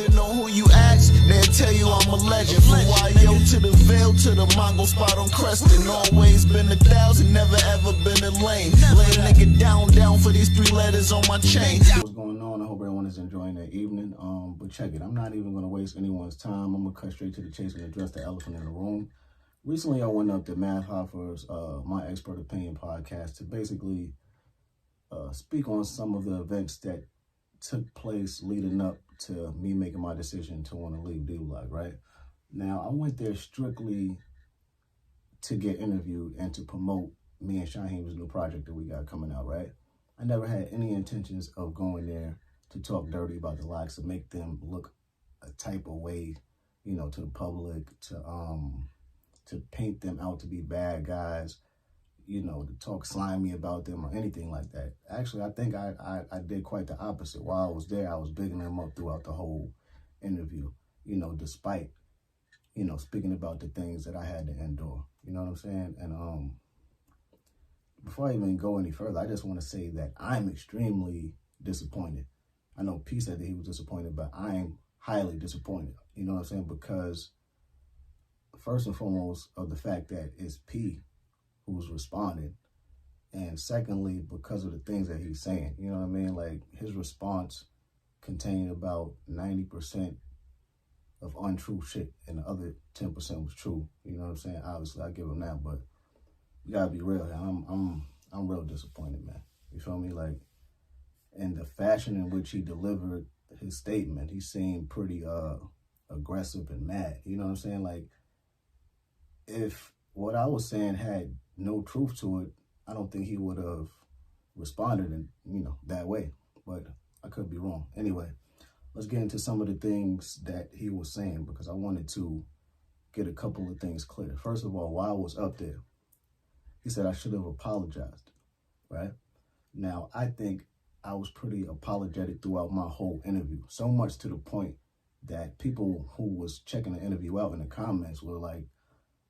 to know who you ask, they'll tell you I'm a legend. From YO to the Veil to the Mongol spot on Creston. Always been 1,000, never ever been a lame. Lay a nigga down for these 3 letters on my chain. What's going on? I hope everyone is enjoying their evening. But check it, I'm not even going to waste anyone's time. I'm going to cut straight to the chase and address the elephant in the room. Recently, I went up to Matt Hoffa's My Expert Opinion podcast to basically speak on some of the events that took place leading up to me making my decision to want to leave D-Block, right? Now, I went there strictly to get interviewed and to promote me and Shaheem's new project that we got coming out, right? I never had any intentions of going there to talk dirty about the Locks, to make them look a type of way, you know, to the public, to paint them out to be bad guys, you know, to talk slimy about them or anything like that. Actually, I think I did quite the opposite. While I was there, I was bigging them up throughout the whole interview, you know, despite, you know, speaking about the things that I had to endure. You know what I'm saying? And before I even go any further, I just want to say that I'm extremely disappointed. I know P said that he was disappointed, but I'm highly disappointed. You know what I'm saying? Because first and foremost of the fact that it's P who's responding. And secondly, because of the things that he's saying, you know what I mean? Like, his response contained about 90% of untrue shit, and the other 10% was true. You know what I'm saying? Obviously, I give him that, but you gotta be real. I'm real disappointed, man. You feel me? Like, in the fashion in which he delivered his statement, he seemed pretty aggressive and mad. You know what I'm saying? Like, if what I was saying had no truth to it, I don't think he would have responded in, you know, that way. But I could be wrong. Anyway, let's get into some of the things that he was saying, because I wanted to get a couple of things clear. First of all, while I was up there, he said I should have apologized, right? Now, I think I was pretty apologetic throughout my whole interview, so much to the point that people who was checking the interview out in the comments were like,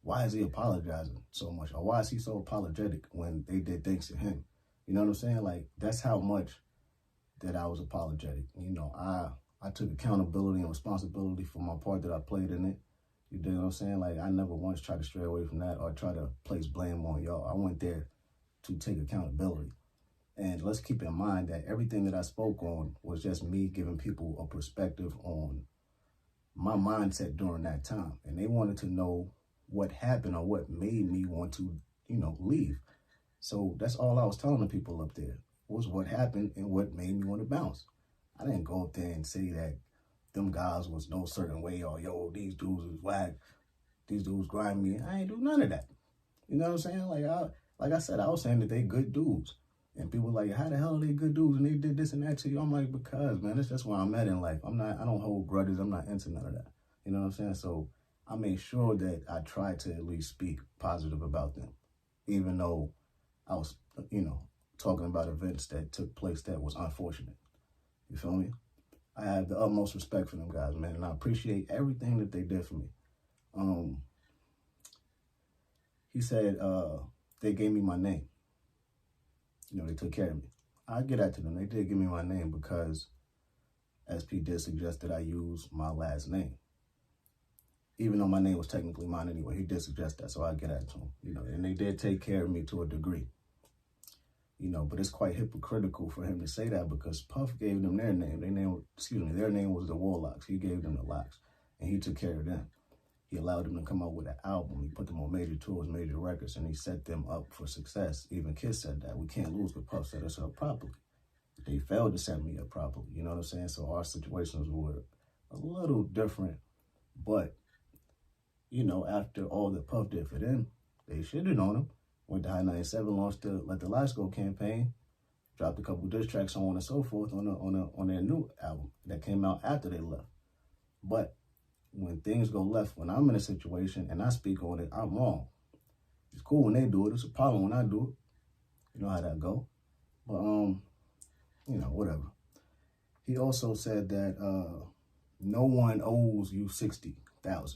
why is he apologizing so much? Or why is he so apologetic when they did things to him? You know what I'm saying? Like, that's how much that I was apologetic. You know, I took accountability and responsibility for my part that I played in it. You know what I'm saying? Like, I never once tried to stray away from that or try to place blame on y'all. I went there to take accountability. And let's keep in mind that everything that I spoke on was just me giving people a perspective on my mindset during that time. And they wanted to know what happened or what made me want to, you know, leave. So that's all I was telling the people up there, was what happened and what made me want to bounce. I didn't go up there and say that them guys was no certain way, or yo, these dudes was whack, these dudes grind me. I ain't do none of that. You know what I'm saying? Like I said, I was saying that they good dudes. And people were like, how the hell are they good dudes and they did this and that to you? I'm like, because, man, that's just where I'm at in life. I don't hold grudges. I'm not into none of that. You know what I'm saying? So I made sure that I tried to at least speak positive about them, even though I was, you know, talking about events that took place that was unfortunate. You feel me? I have the utmost respect for them guys, man, and I appreciate everything that they did for me. He said they gave me my name. You know, they took care of me. I get that to them. They did give me my name because SP did suggest that I use my last name. Even though my name was technically mine anyway, he did suggest that, so I get that to him. You know, and they did take care of me to a degree. You know, but it's quite hypocritical for him to say that, because Puff gave them their name. Their name was the Warlocks. He gave them the Locks, and he took care of them. He allowed them to come out with an album. He put them on major tours, major records, and he set them up for success. Even Kiss said that. We can't lose, but Puff set us up properly. They failed to set me up properly. You know what I'm saying? So our situations were a little different. But, you know, after all that Puff did for them, they shitted on him. Went to High 97, launched the Let the Lights Go campaign, dropped a couple diss tracks, so on and so forth on their new album that came out after they left. But when things go left, when I'm in a situation and I speak on it, I'm wrong. It's cool when they do it. It's a problem when I do it. You know how that go. But, you know, whatever. He also said that no one owes you $60,000.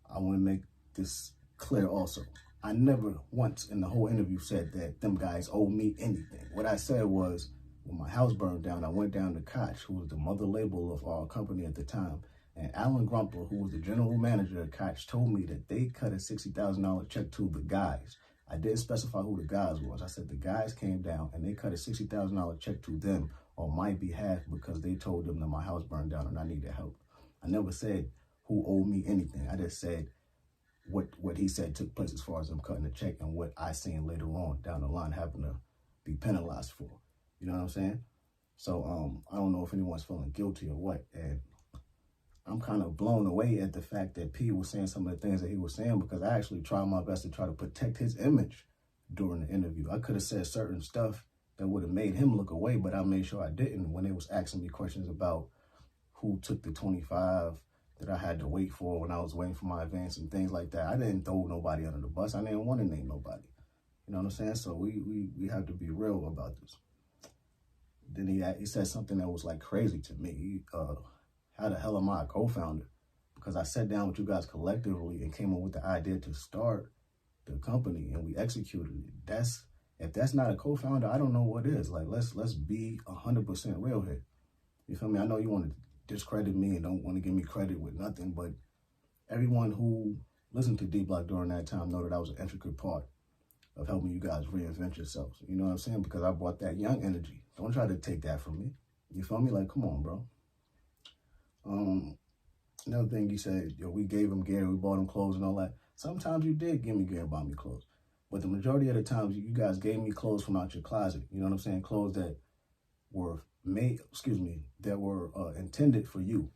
I want to make this clear also. I never once in the whole interview said that them guys owe me anything. What I said was, when my house burned down, I went down to Koch, who was the mother label of our company at the time. And Alan Grumper, who was the general manager at Koch, told me that they cut a $60,000 check to the guys. I didn't specify who the guys was. I said the guys came down and they cut a $60,000 check to them on my behalf because they told them that my house burned down and I needed help. I never said who owed me anything. I just said what he said took place as far as them cutting the check and what I seen later on down the line having to be penalized for. You know what I'm saying? So I don't know if anyone's feeling guilty or what. And I'm kind of blown away at the fact that P was saying some of the things that he was saying, because I actually tried my best to try to protect his image during the interview. I could have said certain stuff that would have made him look away, but I made sure I didn't when they was asking me questions about who took the 25 that I had to wait for when I was waiting for my advance and things like that. I didn't throw nobody under the bus. I didn't want to name nobody. You know what I'm saying? So we have to be real about this. Then he said something that was like crazy to me. How the hell am I a co-founder? Because I sat down with you guys collectively and came up with the idea to start the company and we executed it. If that's not a co-founder, I don't know what is. Like, let's be 100% real here. You feel me? I know you want to discredit me and don't want to give me credit with nothing, but everyone who listened to D-Block during that time know that I was an intricate part of helping you guys reinvent yourselves. You know what I'm saying? Because I brought that young energy. Don't try to take that from me. You feel me? Like, come on, bro. Another thing you said, yo, we gave him gear, we bought him clothes and all that. Sometimes you did give me gear and buy me clothes. But the majority of the times you guys gave me clothes from out your closet. You know what I'm saying? Clothes that were intended for you.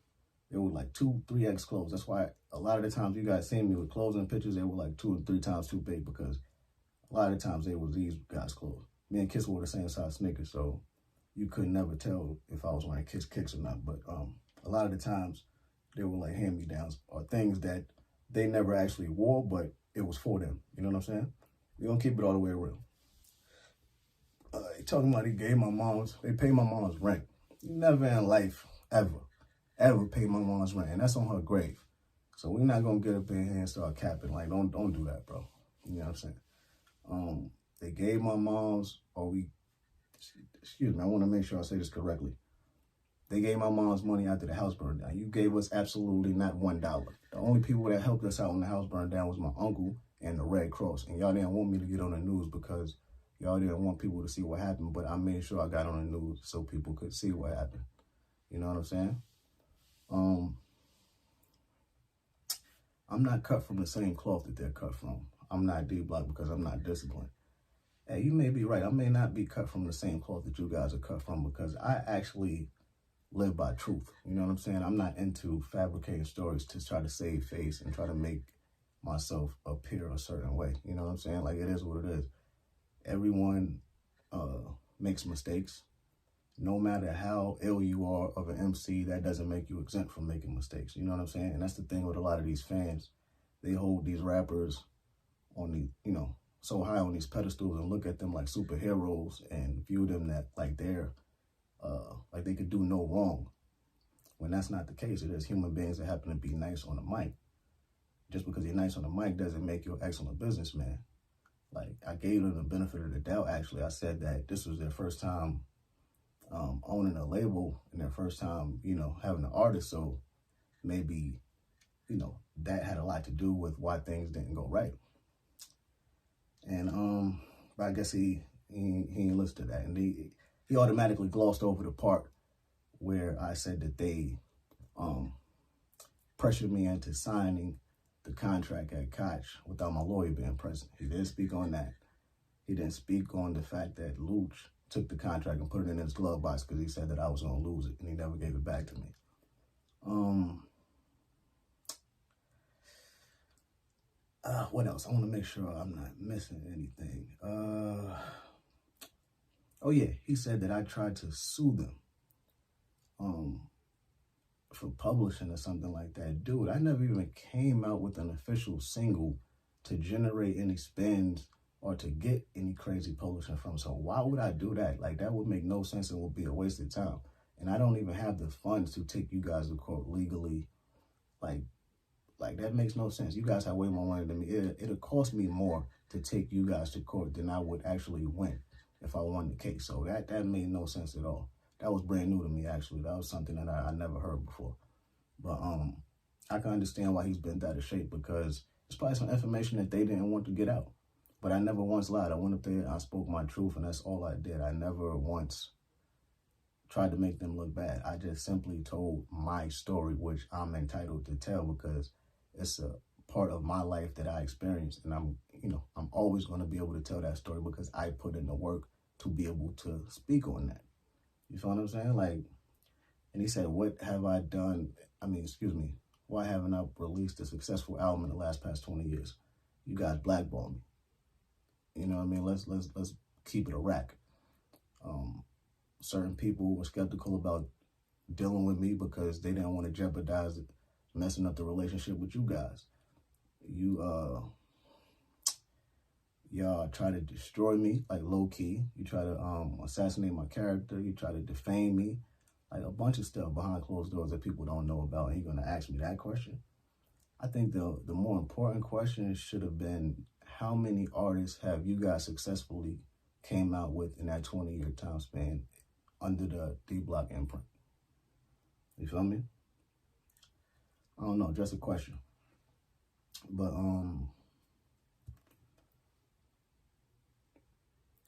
They were like 2-3x clothes. That's why a lot of the times you guys see me with clothes and pictures, they were like 2 and 3 times too big, because a lot of the times they was these guys' clothes. Me and Kiss wore the same size sneakers, so you could never tell if I was wearing Kiss kicks or not. But a lot of the times they were like hand-me-downs or things that they never actually wore, but it was for them. You know what I'm saying? We're going to keep it all the way real. He talking about they paid my mom's rent. Never in life, ever paid my mom's rent. And that's on her grave. So we're not going to get up in here and start capping. Like, don't do that, bro. You know what I'm saying? They gave my mom's, excuse me, I want to make sure I say this correctly. They gave my mom's money after the house burned down. You gave us absolutely not $1. The only people that helped us out when the house burned down was my uncle and the Red Cross. And y'all didn't want me to get on the news because y'all didn't want people to see what happened, but I made sure I got on the news so people could see what happened. You know what I'm saying? I'm not cut from the same cloth that they're cut from. I'm not D-Block because I'm not disciplined. Hey, you may be right. I may not be cut from the same cloth that you guys are cut from, because I actually live by truth. You know what I'm saying? I'm not into fabricating stories to try to save face and try to make myself appear a certain way. You know what I'm saying? Like, it is what it is. Everyone makes mistakes. No matter how ill you are of an MC, that doesn't make you exempt from making mistakes. You know what I'm saying? And that's the thing with a lot of these fans. They hold these rappers on the, so high on these pedestals and look at them like superheroes and view them that like they're like they could do no wrong. When that's not the case. It is human beings that happen to be nice on the mic. Just because you're nice on the mic doesn't make you an excellent businessman. Like, I gave them the benefit of the doubt, actually. I said that this was their first time owning a label and their first time, having an artist. So maybe, that had a lot to do with why things didn't go right. And but I guess he ain't listened to that. And he automatically glossed over the part where I said that they pressured me into signing the contract at Koch without my lawyer being present. He didn't speak on that. He didn't speak on the fact that Luch took the contract and put it in his glove box because he said that I was going to lose it, and he never gave it back to me. What else? I want to make sure I'm not missing anything. Oh yeah, he said that I tried to sue them for publishing or something like that. Dude, I never even came out with an official single to generate any spins or to get any crazy publishing from. So why would I do that? Like, that would make no sense and would be a waste of time. And I don't even have the funds to take you guys to court legally. Like that makes no sense. You guys have way more money than me. It'll cost me more to take you guys to court than I would actually win. if I won the case. So that made no sense at all. That was brand new to me, actually. That was something that I never heard before. But I can understand why he's bent out of shape, because it's probably some information that they didn't want to get out. But I never once lied. I went up there, I spoke my truth, and that's all I did. I never once tried to make them look bad. I just simply told my story, which I'm entitled to tell because it's a part of my life that I experienced. And I'm always going to be able to tell that story because I put in the work to be able to speak on that. You feel what I'm saying? Like, and he said, what have I done? Why haven't I released a successful album in the past 20 years? You guys blackballed me. You know what I mean? Let's keep it a rack. Certain people were skeptical about dealing with me because they didn't want to jeopardize it, messing up the relationship with you guys. Y'all try to destroy me, like low key. You try to assassinate my character. You try to defame me, like a bunch of stuff behind closed doors that people don't know about. And you're gonna ask me that question? I think the more important question should have been, how many artists have you guys successfully came out with in that 20-year time span under the D-Block imprint? You feel me? I don't know, just a question. But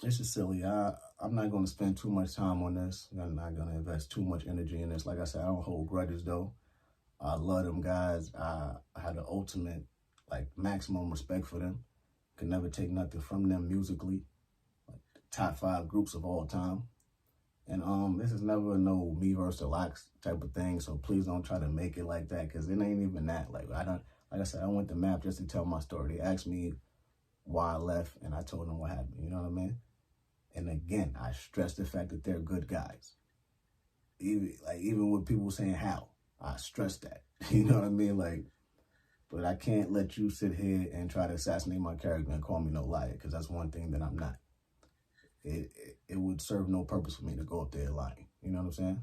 it's just silly. I'm not going to spend too much time on this. I'm not going to invest too much energy in this. Like I said, I don't hold grudges, though. I love them guys. I had the ultimate, like, maximum respect for them. Could never take nothing from them musically. Like, top 5 groups of all time. And this is never no me versus the Locks type of thing. So please don't try to make it like that, because it ain't even that. Like I said, I went to MAP just to tell my story. They asked me why I left, and I told them what happened. You know what I mean? And again, I stress the fact that they're good guys. Even with people saying how, I stress that. You know what I mean? Like, but I can't let you sit here and try to assassinate my character and call me no liar, because that's one thing that I'm not. It would serve no purpose for me to go up there lying. You know what I'm saying?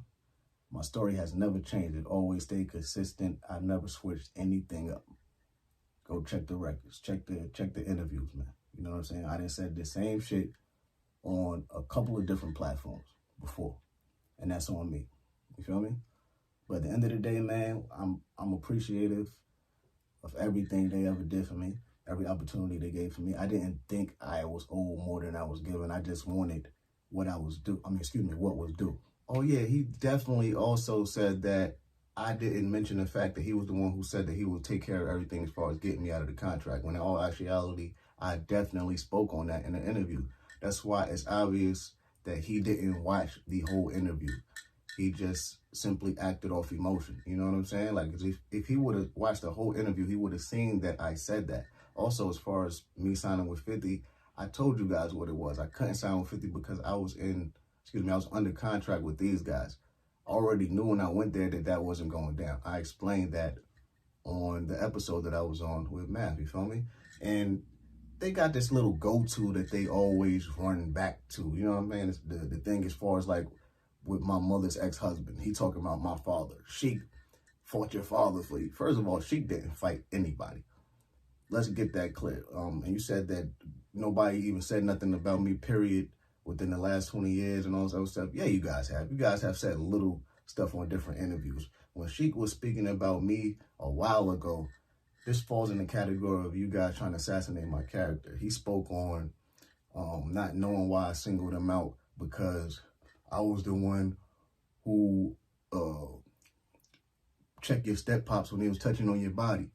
My story has never changed. It always stayed consistent. I've never switched anything up. Go check the records. Check the interviews, man. You know what I'm saying? I done said the same shit on a couple of different platforms before, and that's on me. You feel me? But at the end of the day, man, I'm appreciative of everything they ever did for me, every opportunity they gave for me. I didn't think I was owed more than I was given. I just wanted what was due. Oh yeah, he definitely also said that I didn't mention the fact that he was the one who said that he would take care of everything as far as getting me out of the contract, when in all actuality, I definitely spoke on that in the interview. That's why it's obvious that he didn't watch the whole interview. He just simply acted off emotion. You know what I'm saying? Like, if he would have watched the whole interview, he would have seen that I said that. Also, as far as me signing with 50, I told you guys what it was. I couldn't sign with 50 because I was under contract with these guys. I already knew when I went there that wasn't going down. I explained that on the episode that I was on with Math, you feel me? And they got this little go-to that they always run back to. You know what I mean? It's the thing as far as like with my mother's ex-husband. He talking about my father. Sheik fought your father for you. First of all, Sheik didn't fight anybody. Let's get that clear. And you said that nobody even said nothing about me, period, within the last 20 years and all this other stuff. Yeah, you guys have. You guys have said little stuff on different interviews. When Sheik was speaking about me a while ago, this falls in the category of you guys trying to assassinate my character. He spoke on not knowing why I singled him out, because I was the one who checked your step pops when he was touching on your body.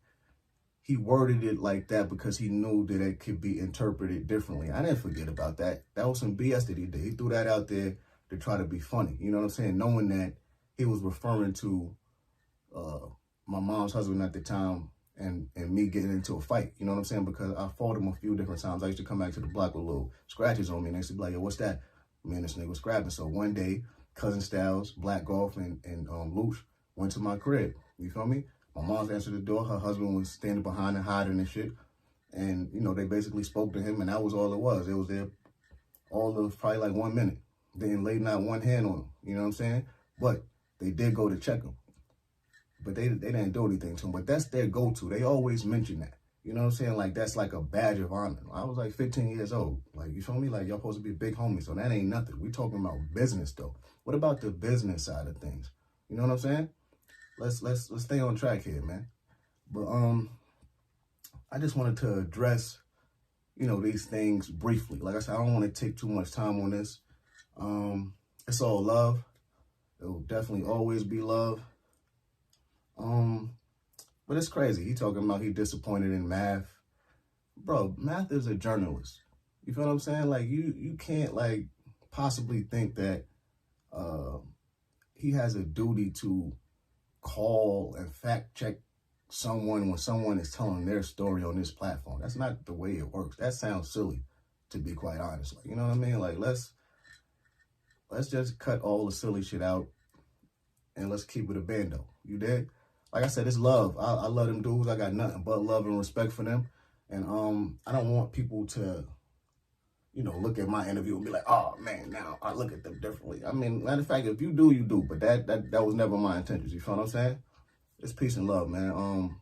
He worded it like that because he knew that it could be interpreted differently. I didn't forget about that. That was some BS that he did. He threw that out there to try to be funny. You know what I'm saying? Knowing that he was referring to my mom's husband at the time and me getting into a fight. You know what I'm saying? Because I fought him a few different times. I used to come back to the block with little scratches on me. And they used to be like, yo, what's that? Me and this nigga was scrapping. So one day, Cousin Styles, Black Golf, and Luch went to my crib. You feel me? My mom's answered the door. Her husband was standing behind and hiding and shit. And, you know, they basically spoke to him, and that was all it was. It was there all of probably like 1 minute. They didn't lay not one hand on him. You know what I'm saying? But they did go to check him. But they didn't do anything to him. But that's their go-to. They always mention that. You know what I'm saying? Like, that's like a badge of honor. I was like 15 years old. Like, you feel me? Like, y'all supposed to be big homies. So that ain't nothing. We talking about business, though. What about the business side of things? You know what I'm saying? Let's stay on track here, man. But I just wanted to address, you know, these things briefly. Like I said, I don't want to take too much time on this. It's all love. It will definitely always be love. But it's crazy. He talking about he disappointed in Math. Bro, Math is a journalist. You feel what I'm saying? Like, you can't, like, possibly think that he has a duty to call and fact check someone when someone is telling their story on this platform. That's not the way it works. That sounds silly, to be quite honest. Like, you know what I mean? Like, let's just cut all the silly shit out and let's keep it a bando. You dig? Like I said, it's love. I love them dudes. I got nothing but love and respect for them. And I don't want people to, you know, look at my interview and be like, oh man, now I look at them differently. I mean, matter of fact, if you do, you do. But that was never my intentions. You feel what I'm saying? It's peace and love, man.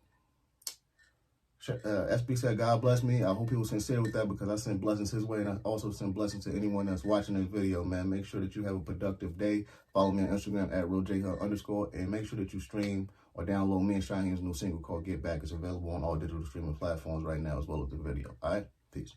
SB said, God bless me. I hope he was sincere with that, because I send blessings his way, and I also send blessings to anyone that's watching this video, man. Make sure that you have a productive day. Follow me on Instagram at RealJHub_, and make sure that you stream or download me and Shaheen's new single called Get Back. It's available on all digital streaming platforms right now, as well as the video. All right? Peace.